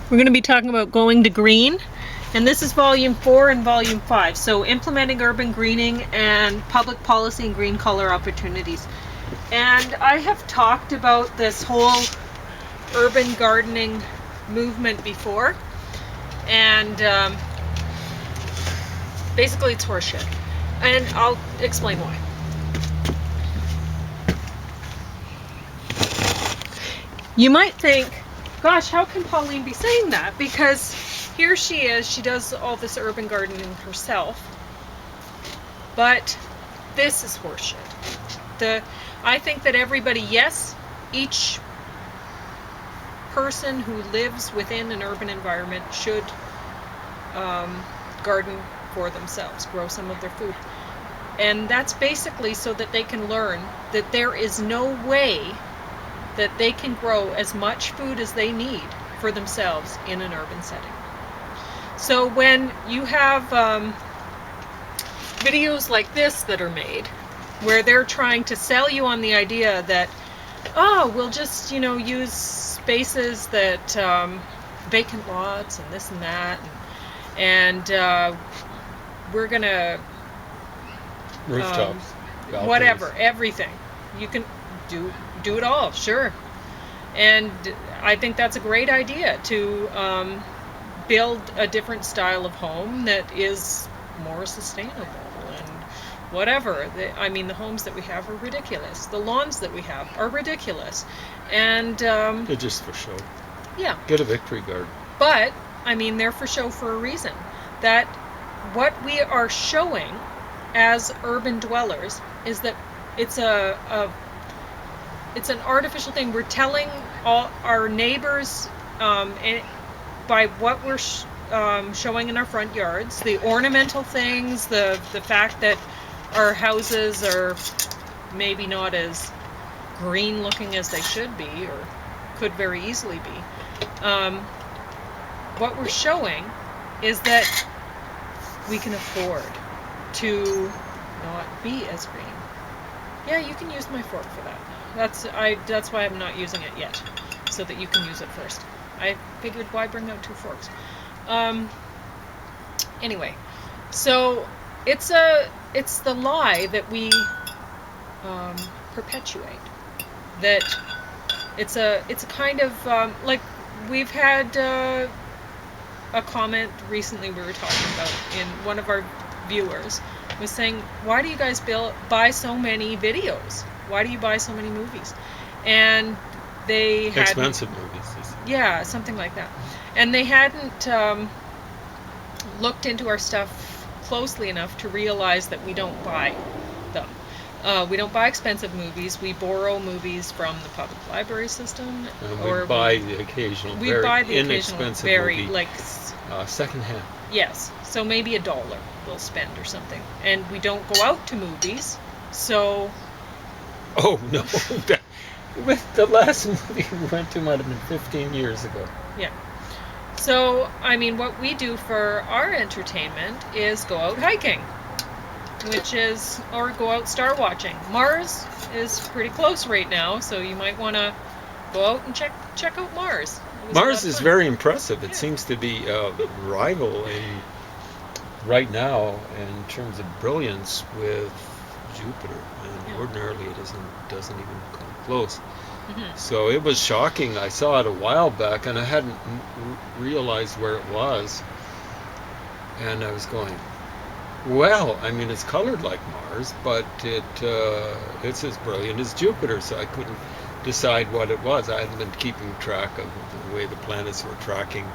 We're going to be talking about going to green, and this is volume 4 and volume 5. So implementing urban greening and public policy and green color opportunities. And I have talked about this whole urban gardening movement before, and basically it's horseshit. And I'll explain why. You might think, gosh, how can Pauline be saying that? Because here she is, she does all this urban gardening herself. But this is horseshit. I think that everybody, yes, each person who lives within an urban environment should garden for themselves, grow some of their food. And that's basically so that they can learn that there is no way that they can grow as much food as they need for themselves in an urban setting. So when you have videos like this that are made, where they're trying to sell you on the idea that, oh, we'll just, use spaces that, vacant lots and this and that, and we're gonna rooftops, whatever, everything. You can do it all, sure. And I think that's a great idea to build a different style of home that is more sustainable and whatever. The homes that we have are ridiculous. The lawns that we have are ridiculous. And they're just for show. Yeah. Get a victory garden. But, they're for show for a reason. That what we are showing as urban dwellers is that it's it's an artificial thing. We're telling all our neighbors, by what we're showing in our front yards, the ornamental things, the fact that our houses are maybe not as green looking as they should be, or could very easily be. What we're showing is that we can afford to not be as green. Yeah, you can use my fork for that. That's why I'm not using it yet, so that you can use it first. I figured, why bring out 2 forks? Anyway, so it's the lie that we perpetuate. That it's a kind of like we've had a comment recently we were talking about in one of our viewers was saying, why do you guys buy so many videos? Why do you buy so many movies? And they had expensive movies. Yeah, something like that. And they hadn't looked into our stuff closely enough to realize that we don't buy them. We don't buy expensive movies. We borrow movies from the public library system, or buy the occasional, inexpensive movie, like secondhand. Yes, so maybe $1 we'll spend or something, and we don't go out to movies, so. Oh no! With the last movie we went to might have been 15 years ago. Yeah. So what we do for our entertainment is go out hiking. Or go out star watching. Mars is pretty close right now, so you might want to go out and check out Mars. Mars is very impressive. It seems to be a rival right now in terms of brilliance with Jupiter, and ordinarily it doesn't even come close. Mm-hmm. So it was shocking. I saw it a while back, and I hadn't realized where it was, and I was going, well, it's colored like Mars, but it's as brilliant as Jupiter, so I couldn't decide what it was. I hadn't been keeping track of the way the planets were tracking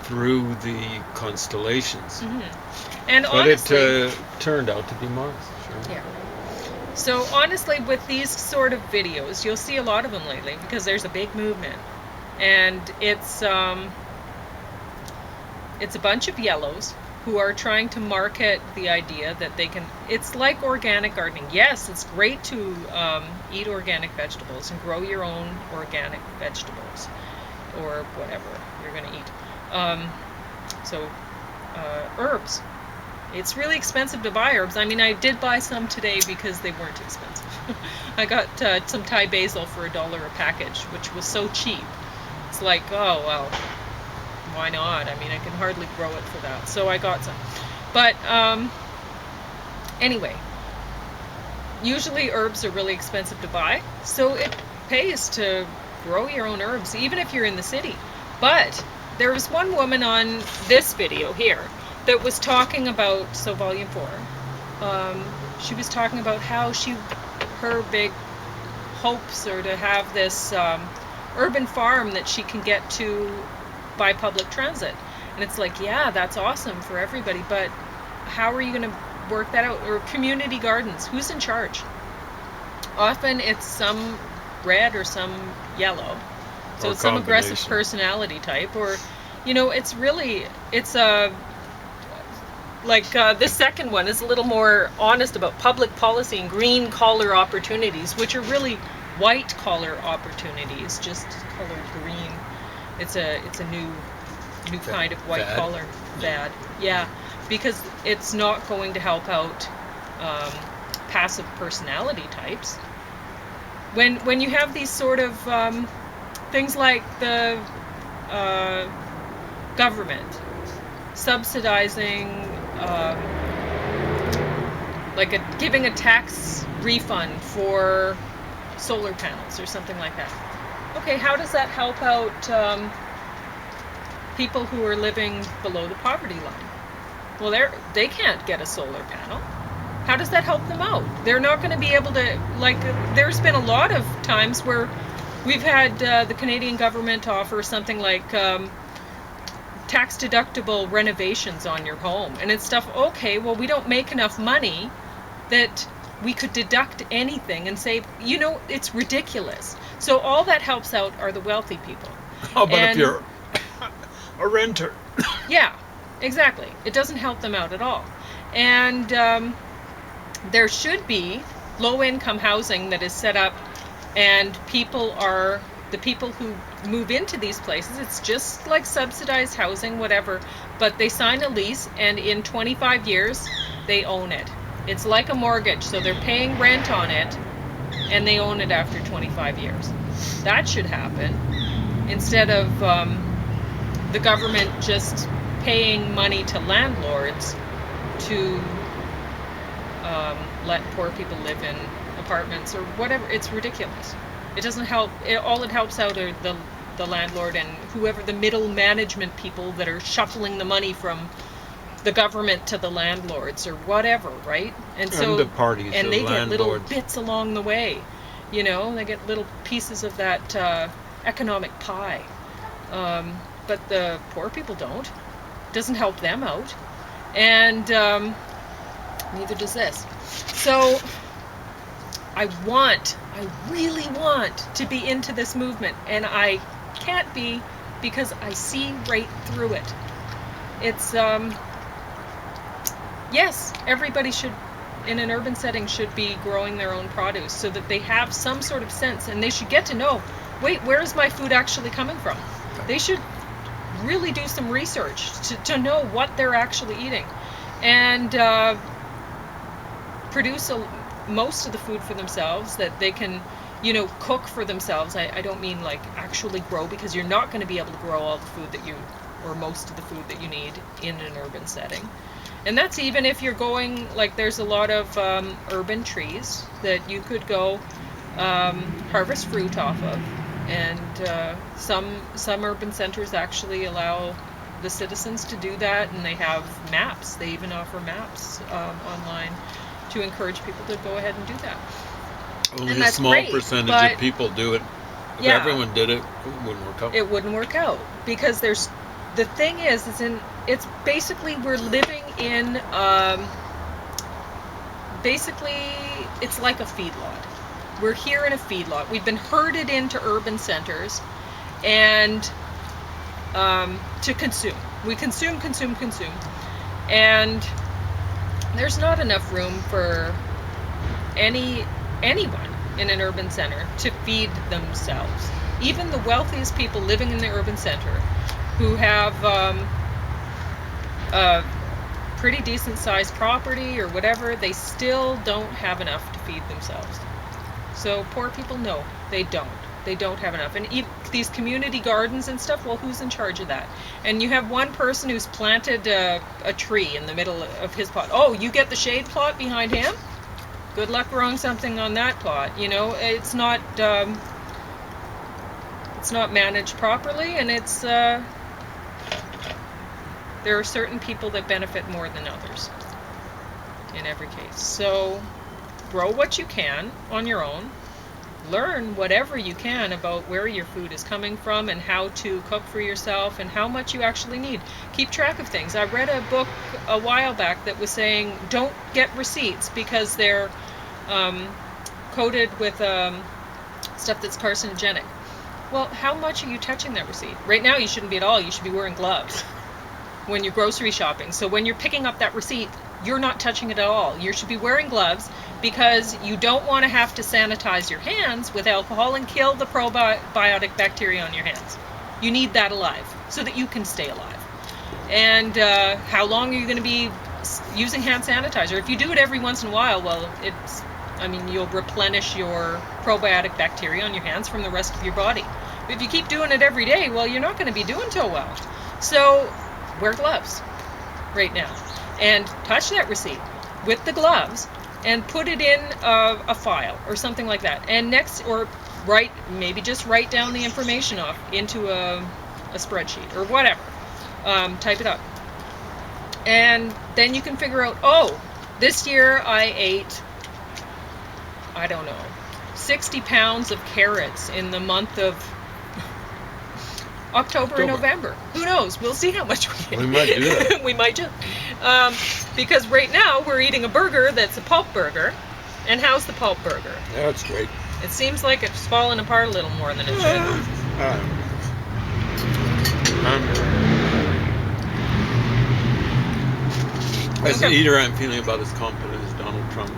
through the constellations. Mm-hmm. And but honestly, it turned out to be Mars. Sure. Yeah. So honestly, with these sort of videos, you'll see a lot of them lately because there's a big movement, and it's a bunch of yellows who are trying to market the idea that they can. It's like organic gardening. Yes, it's great to eat organic vegetables and grow your own organic vegetables or whatever you're going to eat. Herbs. It's really expensive to buy herbs. I did buy some today because they weren't expensive. I got some Thai basil for $1 a package, which was so cheap. It's like, oh, well, why not? I mean, I can hardly grow it for that. So I got some. But anyway, usually herbs are really expensive to buy, so it pays to grow your own herbs, even if you're in the city. But there was one woman on this video here that was talking about, so volume 4, she was talking about how her big hopes are to have this urban farm that she can get to by public transit. And it's like, yeah, that's awesome for everybody, but how are you going to work that out? Or community gardens, who's in charge? Often it's some red or some yellow, so it's some aggressive personality type, or it's a like this second one is a little more honest about public policy and green collar opportunities, which are really white collar opportunities, just colored green. It's a new kind of white collar fad. Yeah, because it's not going to help out passive personality types. When you have these sort of things like the government subsidizing, giving a tax refund for solar panels or something like that. Okay, how does that help out people who are living below the poverty line? Well, they can't get a solar panel. How does that help them out? They're not going to be able to, there's been a lot of times where we've had the Canadian government offer something like tax deductible renovations on your home. And it's stuff, okay, well, we don't make enough money that we could deduct anything and say, it's ridiculous. So all that helps out are the wealthy people. How about if you're a renter? Yeah, exactly. It doesn't help them out at all. And there should be low-income housing that is set up, and the people who move into these places, it's just like subsidized housing, whatever, but they sign a lease, and in 25 years, they own it. It's like a mortgage, so they're paying rent on it, and they own it after 25 years. That should happen, instead of the government just paying money to landlords to let poor people live in apartments or whatever. It's ridiculous. It doesn't help. All it helps out are the landlord and whoever, the middle management people that are shuffling the money from the government to the landlords or whatever, right? And so the parties, and they landlords. get little bits along the way. They get little pieces of that economic pie. But the poor people don't. It doesn't help them out. And neither does this. So I really want to be into this movement, and I can't be because I see right through it. It's yes, everybody should, in an urban setting, should be growing their own produce so that they have some sort of sense, and they should get to know, wait, where is my food actually coming from? They should really do some research to know what they're actually eating, and produce most of the food for themselves that they can, cook for themselves. I don't mean like actually grow, because you're not going to be able to grow all the food or most of the food that you need in an urban setting. And that's even if you're going, there's a lot of urban trees that you could go harvest fruit off of. And some urban centers actually allow the citizens to do that, and they have maps. They even offer maps online to encourage people to go ahead and do that. Only a small percentage of people do it. If everyone did it, it wouldn't work out. It wouldn't work out, because the thing is it's basically we're living in it's like a feedlot. We're here in a feedlot. We've been herded into urban centers and to consume. We consume, and there's not enough room for anyone in an urban center to feed themselves. Even the wealthiest people living in the urban center, who have a pretty decent sized property or whatever, they still don't have enough to feed themselves. So poor people, no, they don't. They don't have enough. And these community gardens and stuff, well, who's in charge of that? And you have one person who's planted a tree in the middle of his plot. Oh, you get the shade plot behind him? Good luck growing something on that plot. You know, it's not managed properly, and there are certain people that benefit more than others in every case. So grow what you can on your own. Learn whatever you can about where your food is coming from and how to cook for yourself and how much you actually need. Keep track of things. I read a book a while back that was saying don't get receipts because they're coated with stuff that's carcinogenic. Well, how much are you touching that receipt? Right now you shouldn't be at all. You should be wearing gloves when you're grocery shopping. So when you're picking up that receipt, you're not touching it at all. You should be wearing gloves because you don't want to have to sanitize your hands with alcohol and kill the probiotic bacteria on your hands. You need that alive so that you can stay alive. And how long are you going to be using hand sanitizer? If you do it every once in a while, well, you'll replenish your probiotic bacteria on your hands from the rest of your body. But if you keep doing it every day, well, you're not going to be doing so well. So wear gloves right now and touch that receipt with the gloves and put it in a file or something like that. And maybe just write down the information off into a spreadsheet or whatever. Type it up. And then you can figure out, oh, this year I ate, 60 pounds of carrots in the month of October and November. Who knows? We'll see how much we eat. We might do that. We might just. Because right now we're eating a burger that's a pulp burger. And how's the pulp burger? That's great. It seems like it's falling apart a little more than it should. As an eater, I'm feeling about as confident as Donald Trump.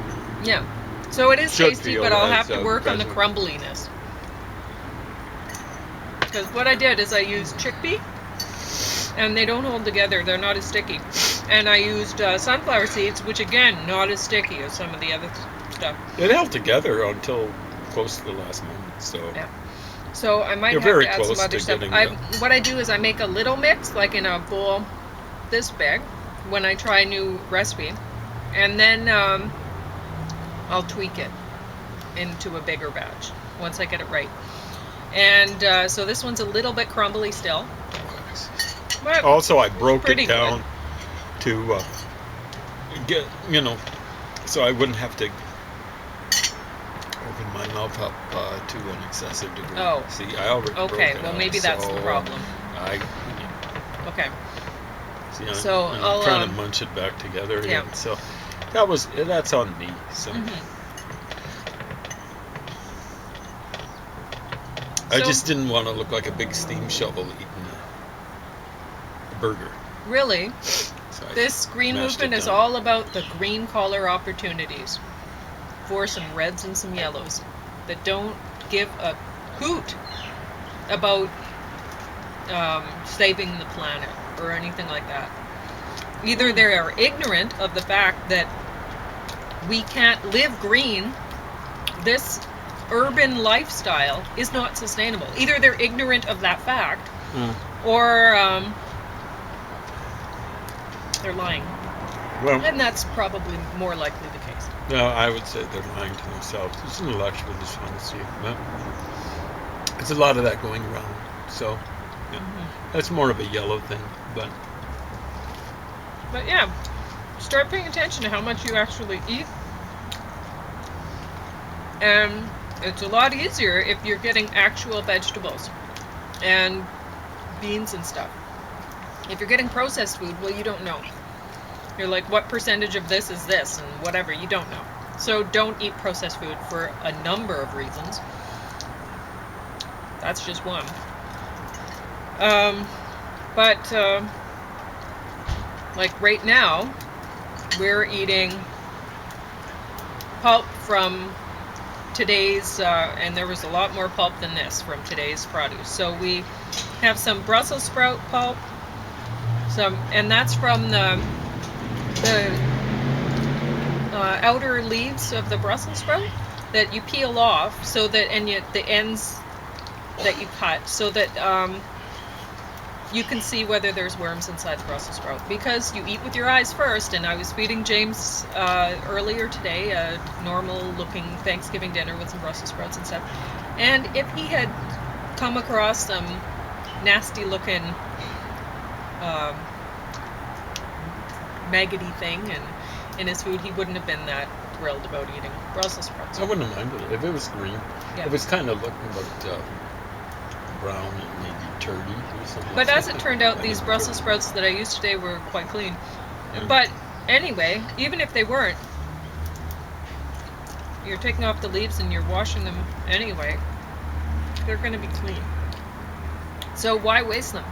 Yeah. So it is Should tasty, feel but I'll as have to work on the president. crumbliness. Because what I did is I used chickpea, and they don't hold together. They're not as sticky. And I used sunflower seeds, which again, not as sticky as some of the other stuff. It held together until close to the last moment. So Yeah. So I might You're have very to add close some other to stuff. getting What I do is I make a little mix, like in a bowl this big, when I try a new recipe, and then I'll tweak it into a bigger batch once I get it right. And so this one's a little bit crumbly still. But also, I broke pretty it down to get, so I wouldn't have to open my mouth up to an excessive degree. Oh. See, I already broke Okay, it well out, maybe that's so the problem. Okay. See, So I'm I'll, trying to munch it back together yeah. again. So that's on me. So I So- just didn't want to look like a big steam shovel eating a burger. Really, So I this green mashed movement it is down. all about the green collar opportunities for some reds and some yellows that don't give a hoot about saving the planet or anything like that. Either they are ignorant of the fact that we can't live green. This urban lifestyle is not sustainable. Either they're ignorant of that fact, or they're lying. Well, And that's probably more likely the case. no, I would say they're lying to themselves. It's intellectual dishonesty. But there's a lot of that going around. So that's more of a yellow thing. But yeah, start paying attention to how much you actually eat. And it's a lot easier if you're getting actual vegetables and beans and stuff. If you're getting processed food, well, you don't know. You're like, what percentage of this is this and whatever, you don't know. So don't eat processed food for a number of reasons. That's just one. Like right now, we're eating pulp from today's, and there was a lot more pulp than this from today's produce. So we have some Brussels sprout pulp, and that's from the outer leaves of the Brussels sprout that you peel off, so that the ends that you cut so that you can see whether there's worms inside the Brussels sprout, because you eat with your eyes first. And I was feeding James earlier today a normal looking Thanksgiving dinner with some Brussels sprouts and stuff, and if he had come across some nasty looking maggoty thing in his food, he wouldn't have been that thrilled about eating Brussels sprouts. I wouldn't mind it if it was green. Yeah. It was kind of looking like brown and maybe turdy or something. But as it turned out, these Brussels sprouts that I used today were quite clean. Yeah. But anyway, even if they weren't, you're taking off the leaves and you're washing them anyway, they're going to be clean. So why waste them?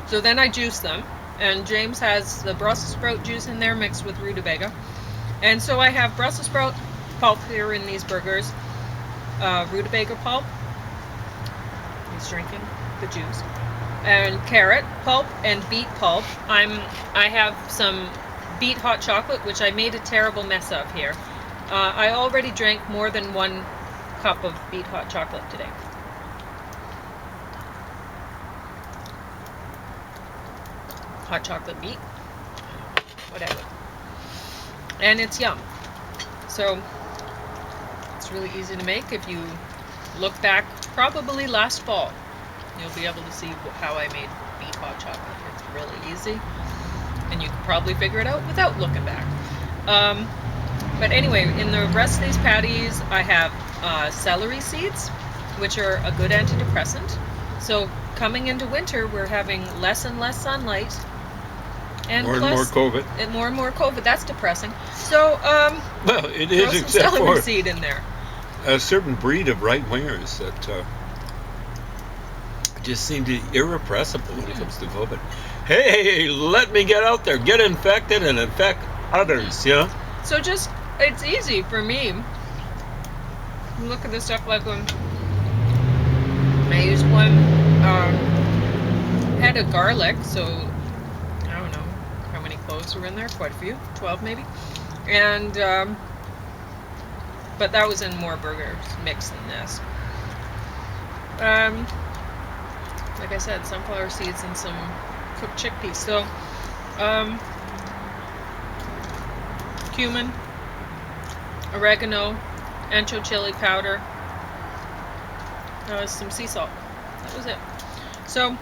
So then I juice them, and James has the Brussels sprout juice in there mixed with rutabaga. And so I have Brussels sprout pulp here in these burgers, rutabaga pulp. He's drinking the juice. And carrot pulp and beet pulp. I have some beet hot chocolate, which I made a terrible mess of here. I already drank more than 1 cup of beet hot chocolate today. Hot chocolate beet, whatever. And it's yum. So it's really easy to make. If you look back, probably last fall, you'll be able to see how I made beet hot chocolate. It's really easy, and you can probably figure it out without looking back. But anyway, in the rest of these patties, I have celery seeds, which are a good antidepressant. So coming into winter, we're having less and less sunlight. And more plus, and more COVID. More and more COVID. That's depressing. So, well, it throw is, some except celery for seed in there. a certain breed of right-wingers that just seem to be irrepressible when it comes to COVID. Hey, let me get out there, get infected, and infect others, you know? So just, it's easy for me. Look at this stuff like when I used one head of garlic, so I don't know how many cloves were in there, quite a few, 12 maybe. And, but that was in more burgers mix than this. Like I said, sunflower seeds and some cooked chickpeas. So, cumin, oregano, ancho chili powder, some sea salt. That was it. So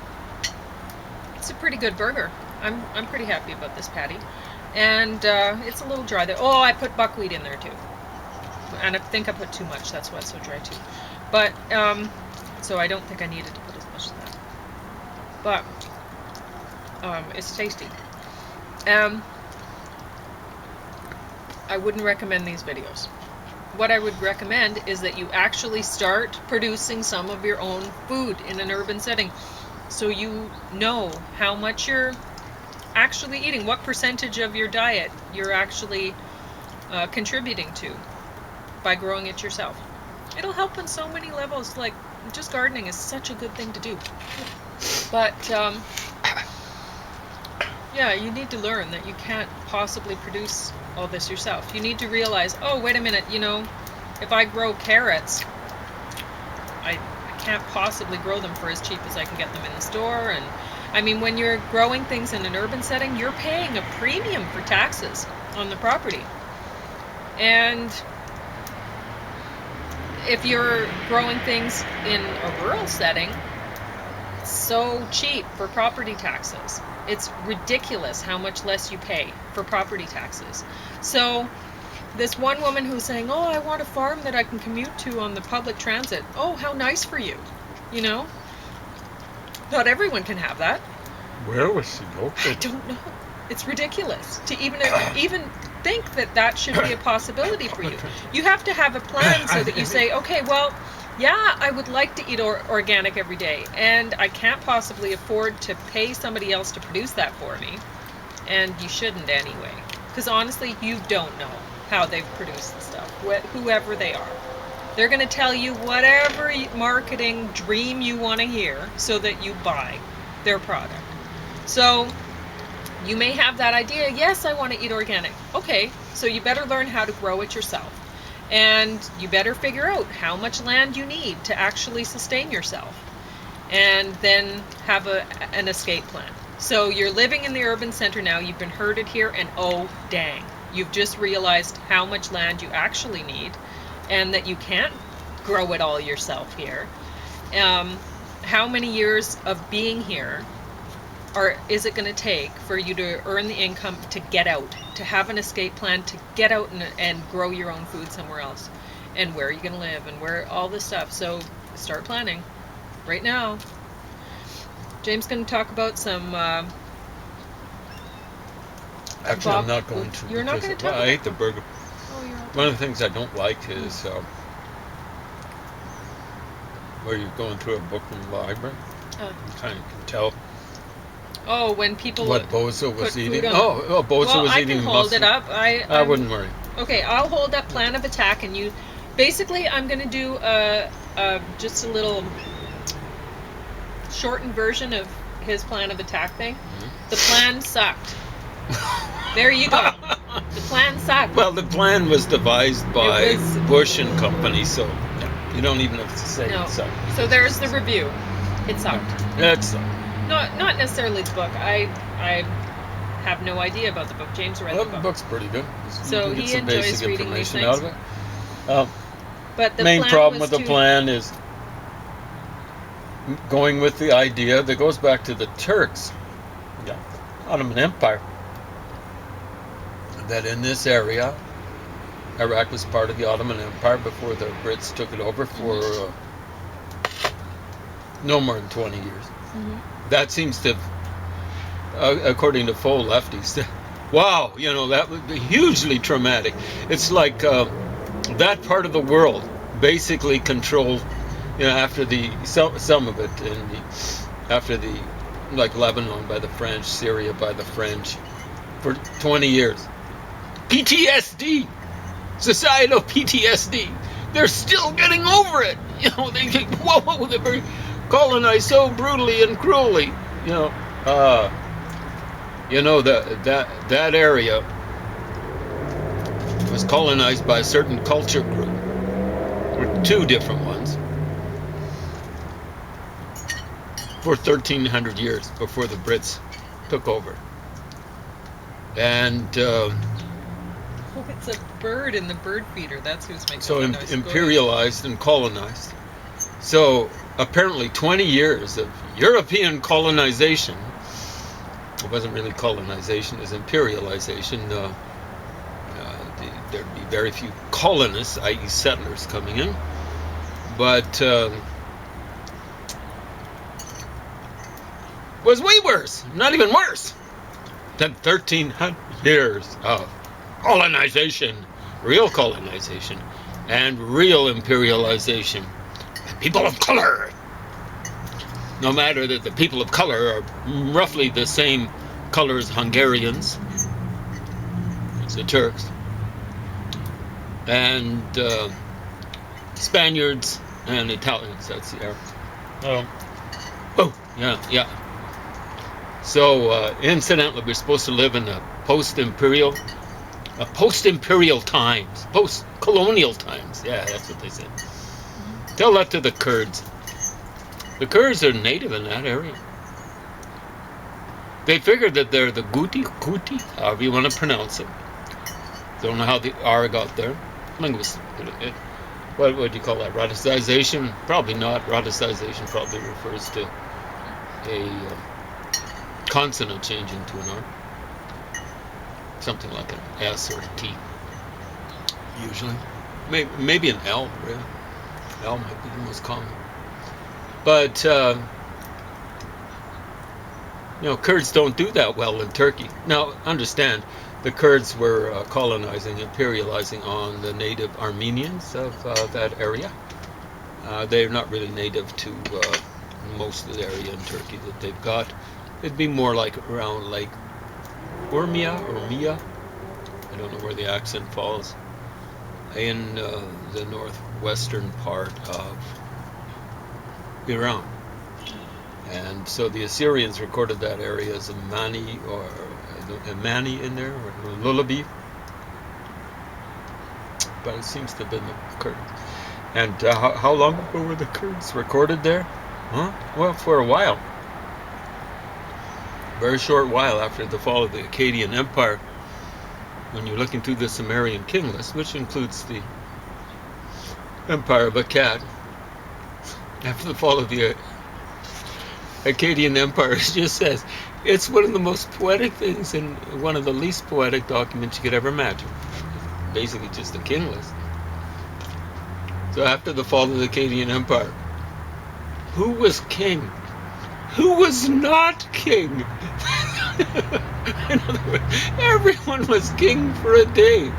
it's a pretty good burger. I'm pretty happy about this patty, and it's a little dry there. Oh, I put buckwheat in there too, and I think I put too much. That's why it's so dry too. But so I don't think I needed to put as much as that. But it's tasty. I wouldn't recommend these videos. What I would recommend is that you actually start producing some of your own food in an urban setting, so you know how much you're actually eating, what percentage of your diet you're actually contributing to by growing it yourself. It'll help on so many levels. Like, just gardening is such a good thing to do. But yeah, you need to learn that you can't possibly produce all this yourself. You need to realize, oh, wait a minute, you know, if I grow carrots, I can't possibly grow them for as cheap as I can get them in the store. And I mean, when you're growing things in an urban setting, you're paying a premium for taxes on the property. And if you're growing things in a rural setting, it's so cheap for property taxes. It's ridiculous how much less you pay for property taxes. So this one woman who's saying, oh, I want a farm that I can commute to on the public transit. Oh, how nice for you. You know? Not everyone can have that. Where was she located? I don't know. It's ridiculous to even think that that should be a possibility for you. You have to have a plan so that you say, okay, well, yeah, I would like to eat organic every day, and I can't possibly afford to pay somebody else to produce that for me, and you shouldn't anyway, because honestly, you don't know how they've produced the stuff, whoever they are. They're going to tell you whatever marketing dream you want to hear so that you buy their product. So you may have that idea, yes, I want to eat organic. Okay, so you better learn how to grow it yourself. And you better figure out how much land you need to actually sustain yourself. and then have an escape plan. So you're living in the urban center now, you've been herded here, and oh dang, you've just realized how much land you actually need and that you can't grow it all yourself here. How many years of being here is it going to take for you to earn the income to get out, to have an escape plan, to get out and grow your own food somewhere else? And where are you going to live and where all this stuff? So start planning right now. James going to talk about some Actually, I'm not going to. You're not going to talk I ate the burger. Oh, you're okay. One of the things I don't like is where you're going through a book in the library. You kind of can tell Oh, when people what Bozo was put eating. food on- Oh, Bozo well, was I eating can hold mustard. it up. I I'm- wouldn't worry. Okay, I'll hold up plan of attack, and you. Basically, I'm going to do just a little shortened version of his plan of attack thing. Mm-hmm. The plan sucked. There you go. The plan sucked. Well, the plan was devised by It was- Bush and company, so you don't even have to say No. it. So So there's the review. It sucked. that's Not necessarily the book. I have no idea about the book. James read well, the the book. book's pretty good. So you can he get some enjoys basic reading these information out of it. But the Main plan problem was with the to- plan is going with the idea that goes back to the Turks, Ottoman Empire, that in this area, Iraq was part of the Ottoman Empire before the Brits took it over for no more than 20 years. Mhm. That seems to, according to faux lefties, wow, that would be hugely traumatic. It's like that part of the world basically controlled, after some of it, after the like Lebanon by the French, Syria by the French, for 20 years. PTSD, societal PTSD. They're still getting over it. They think, whoa, they were colonized so brutally and cruelly. That area was colonized by a certain culture group, or two different ones, for 1,300 years before the Brits took over. And Oh, it's a bird in the bird feeder. That's who's making so the noise. Go ahead. imperialized and colonized. So apparently 20 years of European colonization. It wasn't really colonization, it was imperialization. There'd be very few colonists, i.e. settlers, coming in. But was way worse, not even worse, than 1,300 years of colonization, real colonization, and real imperialization. People of color. No matter that the people of color are roughly the same color as Hungarians, as the Turks, and Spaniards and Italians. That's the Arabs. Yeah. So, incidentally, we're supposed to live in a post-imperial times, post-colonial times. Yeah, that's what they said. Tell that to the Kurds. The Kurds are native in that area. They figured that they're the Kuti, however you want to pronounce it. Don't know how the R got there. Linguists. What would you call that? Radicization? Probably not. Radicization probably refers to a consonant changing to an R. Something like an S or a T. Usually. Maybe an L, really. L might be the most common. But, Kurds don't do that well in Turkey. Now, understand, the Kurds were colonizing, imperializing on the native Armenians of that area. They're not really native to most of the area in Turkey that they've got. It'd be more like around Lake Urmia, I don't know where the accent falls, in the northwestern part of Iran. And so the Assyrians recorded that area as Mani, or Mani in there, or Lullaby. But it seems to have been the Kurds. And how long ago were the Kurds recorded there? Huh? Well, for a while, very short while after the fall of the Akkadian Empire, when you're looking through the Sumerian king list, which includes the Empire of Akkad, after the fall of the Akkadian Empire, it just says it's one of the most poetic things and one of the least poetic documents you could ever imagine. It's basically just a king list. So after the fall of the Akkadian Empire, who was king? Who was not king? In other words, everyone was king for a day.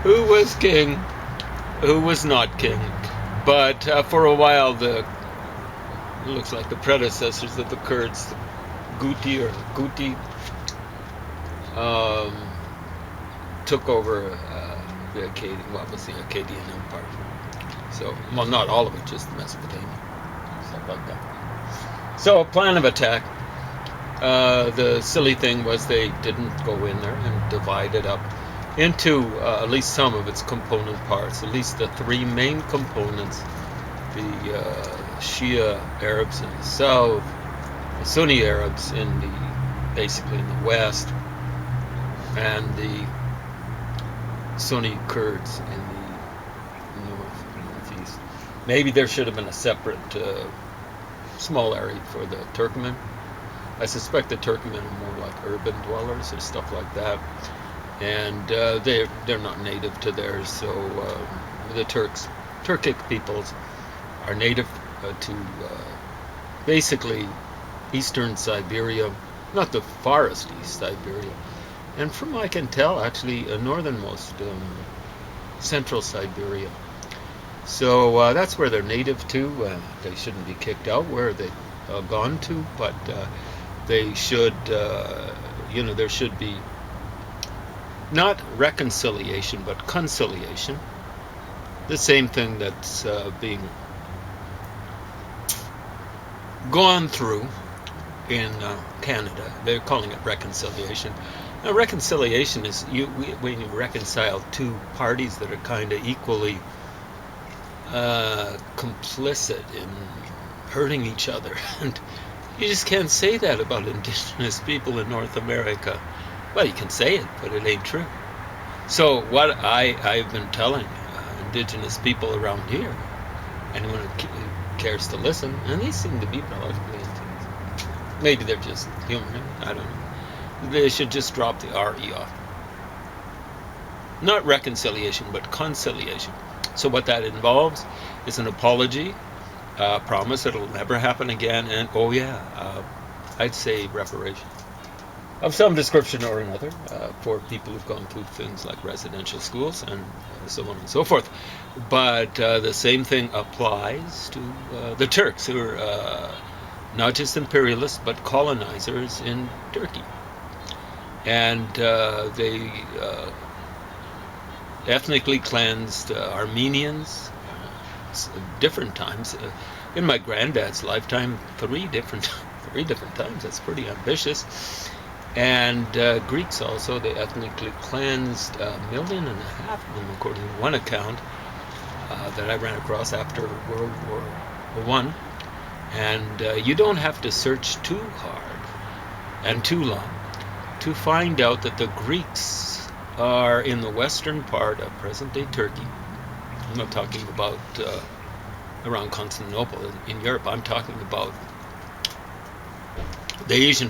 Who was king? Who was not king? But for a while, it looks like the predecessors of the Kurds, the Guti, took over the Akkadian Empire. So, well, not all of it, just Mesopotamia, stuff like that. So, a plan of attack. The silly thing was they didn't go in there and divide it up into at least some of its component parts, at least the three main components: the Shia Arabs in the south, the Sunni Arabs basically in the west, and the Sunni Kurds in the northeast. Maybe there should have been a separate small area for the Turkmen. I suspect the Turkmen are more like urban dwellers or stuff like that, and they're not native to theirs. So the Turkic peoples are native to basically eastern Siberia, not the farthest east Siberia, and from what I can tell, actually northernmost central Siberia. So that's where they're native to. They shouldn't be kicked out where they've gone to, but they should, there should be not reconciliation, but conciliation. The same thing that's being gone through in Canada. They're calling it reconciliation. Now, reconciliation is when you reconcile two parties that are kind of equally complicit in hurting each other. And you just can't say that about indigenous people in North America. Well, you can say it, but it ain't true. So what I've been telling indigenous people around here, anyone who cares to listen, and they seem to be relatively intelligent. Maybe they're just human, I don't know. They should just drop the RE off. Not reconciliation, but conciliation. So what that involves is an apology, promise it'll never happen again, and I'd say reparation of some description or another for people who've gone through things like residential schools and so on and so forth. But the same thing applies to the Turks, who are not just imperialists but colonizers in Turkey. And they ethnically cleansed Armenians different times. In my granddad's lifetime, three different times. That's pretty ambitious. And Greeks also, they ethnically cleansed 1.5 million of them, according to one account that I ran across after World War I. And you don't have to search too hard and too long to find out that the Greeks are in the western part of present-day Turkey. I'm not talking about around Constantinople in Europe. I'm talking about the Asian